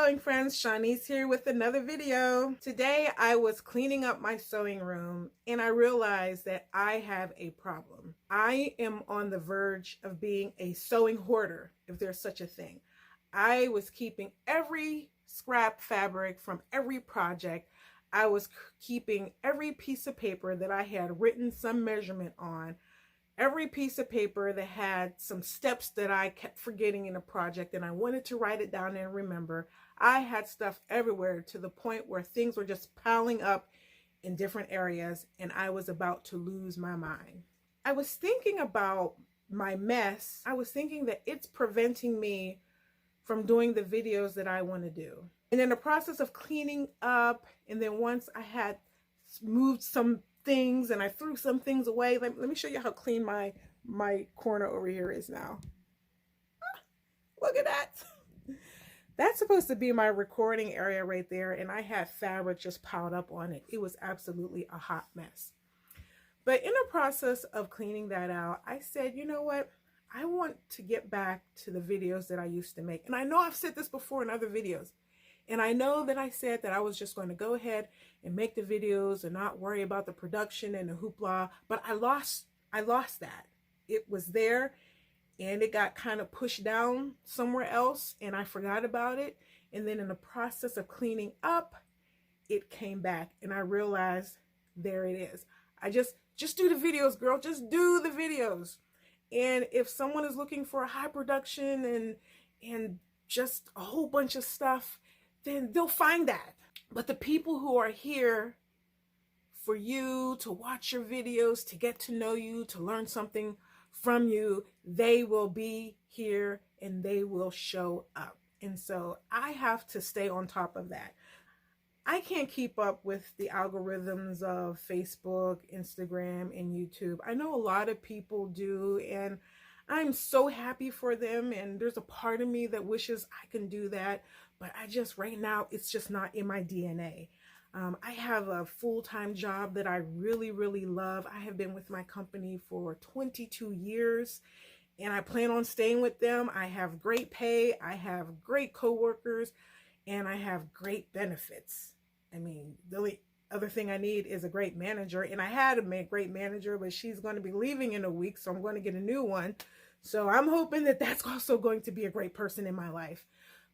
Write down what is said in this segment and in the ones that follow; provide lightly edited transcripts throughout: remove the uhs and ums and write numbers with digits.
sewing friends, Shawnice here with another video. Today I was cleaning up my sewing room and I realized that I have a problem. I am on the verge of being a sewing hoarder, if there's such a thing. I was keeping every scrap fabric from every project. I was keeping every piece of paper that I had written some measurement on, every piece of paper that had some steps that I kept forgetting in a project and I wanted to write it down and remember. I had stuff everywhere to the point where things were just piling up in different areas and I was about to lose my mind. I was thinking about my mess. I was thinking that it's preventing me from doing the videos that I want to do. And in the process of cleaning up, and then once I had moved some things and I threw some things away. Let me show you how clean my corner over here is now. Look at that. That's supposed to be my recording area right there, and I had fabric just piled up on it. It was absolutely a hot mess. But in the process of cleaning that out, I said, you know what? I want to get back to the videos that I used to make. And I know I've said this before in other videos. And I know that I said that I was just going to go ahead and make the videos and not worry about the production and the hoopla, but I lost that. It was there and it got kind of pushed down somewhere else and I forgot about it. And then in the process of cleaning up, it came back and I realized there it is. I just do the videos, girl. Just do the videos. And if someone is looking for a high production and just a whole bunch of stuff, then they'll find that. But the people who are here for you to watch your videos, to get to know you, to learn something from you, they will be here and they will show up. And so I have to stay on top of that. I can't keep up with the algorithms of Facebook, Instagram, and YouTube. I know a lot of people do, and I'm so happy for them, and there's a part of me that wishes I can do that, but right now, it's just not in my DNA. I have a full-time job that I really, really love. I have been with my company for 22 years, and I plan on staying with them. I have great pay, I have great coworkers, and I have great benefits. I mean, the only other thing I need is a great manager, and I had a great manager, but she's going to be leaving in a week, so I'm going to get a new one. So I'm hoping that that's also going to be a great person in my life.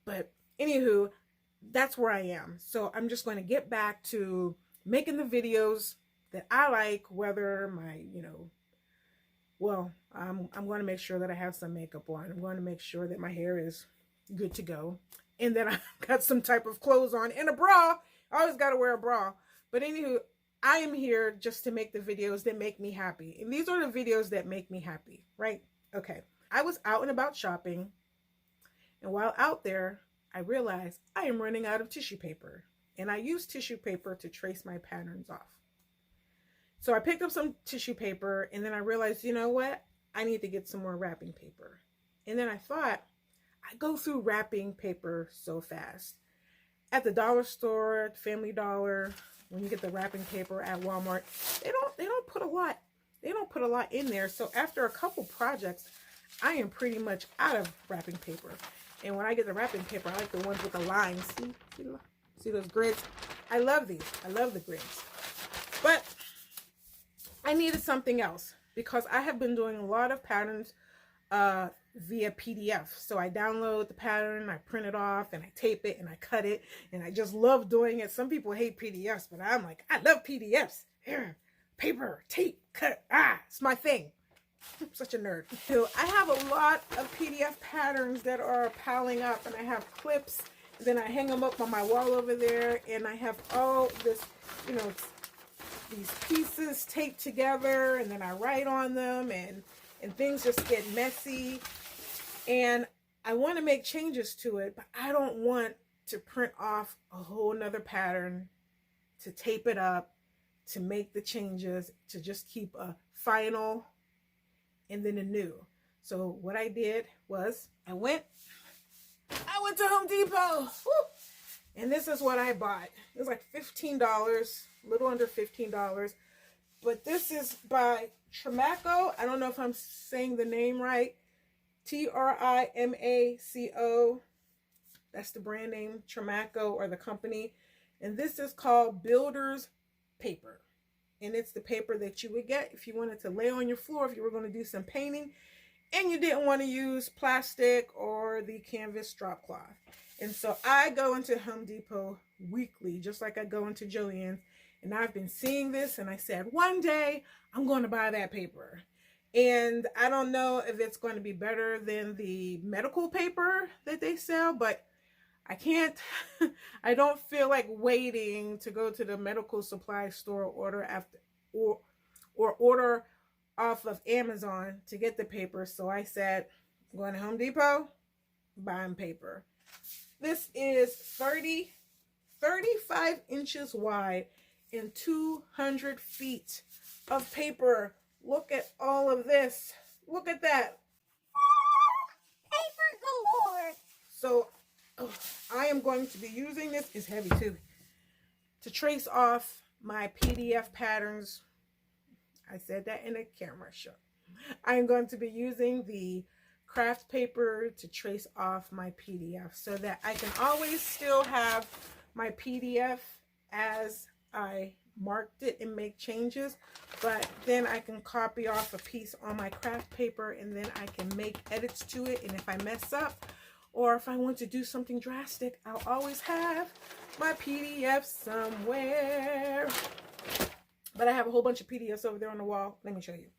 But anywho, that's where I am. So I'm just going to get back to making the videos that I like, whether my, I'm going to make sure that I have some makeup on. I'm going to make sure that my hair is good to go. And that I've got some type of clothes on and a bra. I always got to wear a bra. But anywho, I am here just to make the videos that make me happy. And these are the videos that make me happy, right? Okay. I was out and about shopping. And while out there, I realized I am running out of tissue paper. And I use tissue paper to trace my patterns off. So I picked up some tissue paper and then I realized, you know what? I need to get some more wrapping paper. And then I thought, I go through wrapping paper so fast. At the dollar store, at Family Dollar, when you get the wrapping paper at Walmart, they don't put a lot. They don't put a lot in there. So after a couple projects, I am pretty much out of wrapping paper. And when I get the wrapping paper, I like the ones with the lines. See those grids? I love these. I love the grids. But I needed something else because I have been doing a lot of patterns via PDF. So I download the pattern, I print it off, and I tape it, and I cut it, and I just love doing it. Some people hate PDFs, but I'm like, I love PDFs. Here, paper, tape, cut. It's my thing. I'm such a nerd. So I have a lot of PDF patterns that are piling up, and I have clips. Then I hang them up on my wall over there, and I have all this, these pieces taped together, and then I write on them, and things just get messy. And I want to make changes to it, but I don't want to print off a whole nother pattern, to tape it up, to make the changes, to just keep a final and then a new. So what I did was I went to Home Depot. Woo! And this is what I bought. It was like $15, a little under $15. But this is by Trimaco. I don't know if I'm saying the name right. Trimaco. That's the brand name, Tramaco, or the company. And this is called Builder's Paper. And it's the paper that you would get if you wanted to lay on your floor, if you were going to do some painting and you didn't want to use plastic or the canvas drop cloth. And so I go into Home Depot weekly, just like I go into Joann's. And I've been seeing this and I said, one day I'm going to buy that paper. And I don't know if it's going to be better than the medical paper that they sell, but I can't, I don't feel like waiting to go to the medical supply store or order off of Amazon to get the paper. So I said, I'm going to Home Depot, buying paper. This is 35 inches wide and 200 feet of paper. Look at all of this. Look at that. Paper galore. So I am going to be using this. It's heavy too. To trace off my PDF patterns. I said that in a camera shot. I am going to be using the craft paper to trace off my PDF so that I can always still have my PDF as I marked it and make changes, but then I can copy off a piece on my craft paper and then I can make edits to it. And if I mess up or if I want to do something drastic, I'll always have my PDF somewhere. But I have a whole bunch of PDFs over there on the wall. Let me show you.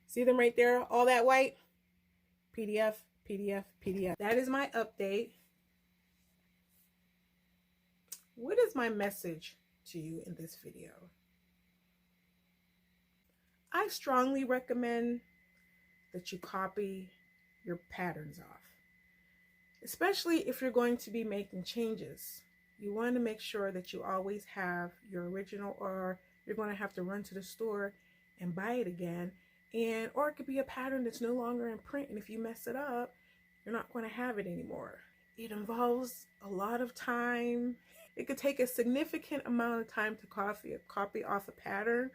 See them right there? All that white? PDF, PDF, PDF. That is my update. What is my message to you in this video? I strongly recommend that you copy your patterns off, especially if you're going to be making changes. You want to make sure that you always have your original, or you're going to have to run to the store and buy it again. And or it could be a pattern that's no longer in print, and if you mess it up, you're not going to have it anymore. It involves a lot of time. It could take a significant amount of time to copy off a pattern.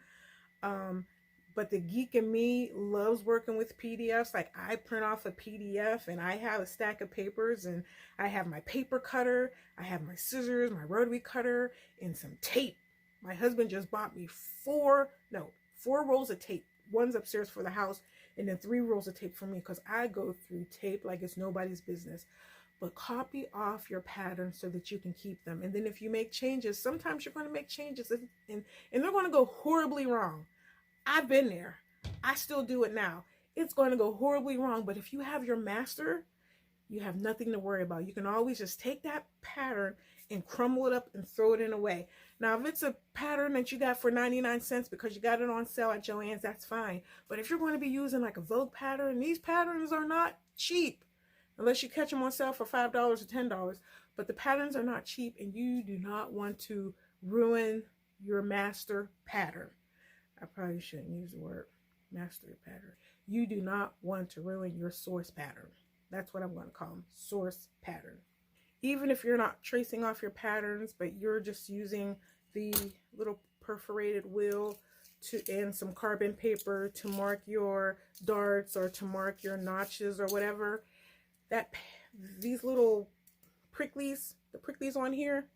But the geek in me loves working with PDFs. Like, I print off a PDF and I have a stack of papers and I have my paper cutter, I have my scissors, my rotary cutter, and some tape. My husband just bought me four rolls of tape. One's upstairs for the house and then 3 rolls of tape for me because I go through tape like it's nobody's business. But copy off your patterns so that you can keep them. And then if you make changes, sometimes you're going to make changes and they're going to go horribly wrong. I've been there. I still do it now. It's going to go horribly wrong. But if you have your master, you have nothing to worry about. You can always just take that pattern and crumble it up and throw it in away. Now, if it's a pattern that you got for 99 cents because you got it on sale at Joann's, that's fine. But if you're going to be using like a Vogue pattern, these patterns are not cheap. Unless you catch them on sale for $5 or $10. But the patterns are not cheap, and you do not want to ruin your master pattern. I probably shouldn't use the word master pattern. You do not want to ruin your source pattern. That's what I'm going to call them, source pattern. Even if you're not tracing off your patterns, but you're just using the little perforated wheel and some carbon paper to mark your darts or to mark your notches or whatever, these little pricklies, the pricklies on here,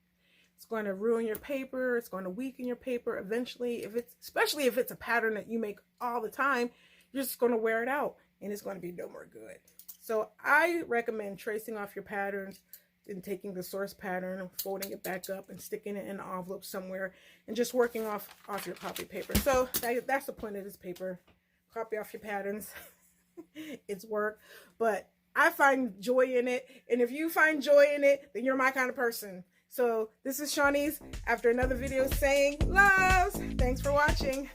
it's going to ruin your paper. It's going to weaken your paper eventually. Especially if it's a pattern that you make all the time, you're just going to wear it out and it's going to be no more good. So I recommend tracing off your patterns and taking the source pattern, folding it back up and sticking it in an envelope somewhere and just working off your copy paper. So that's the point of this paper. Copy off your patterns. It's work, but I find joy in it. And if you find joy in it, then you're my kind of person. So this is Shawnee's after another video saying loves. Thanks for watching.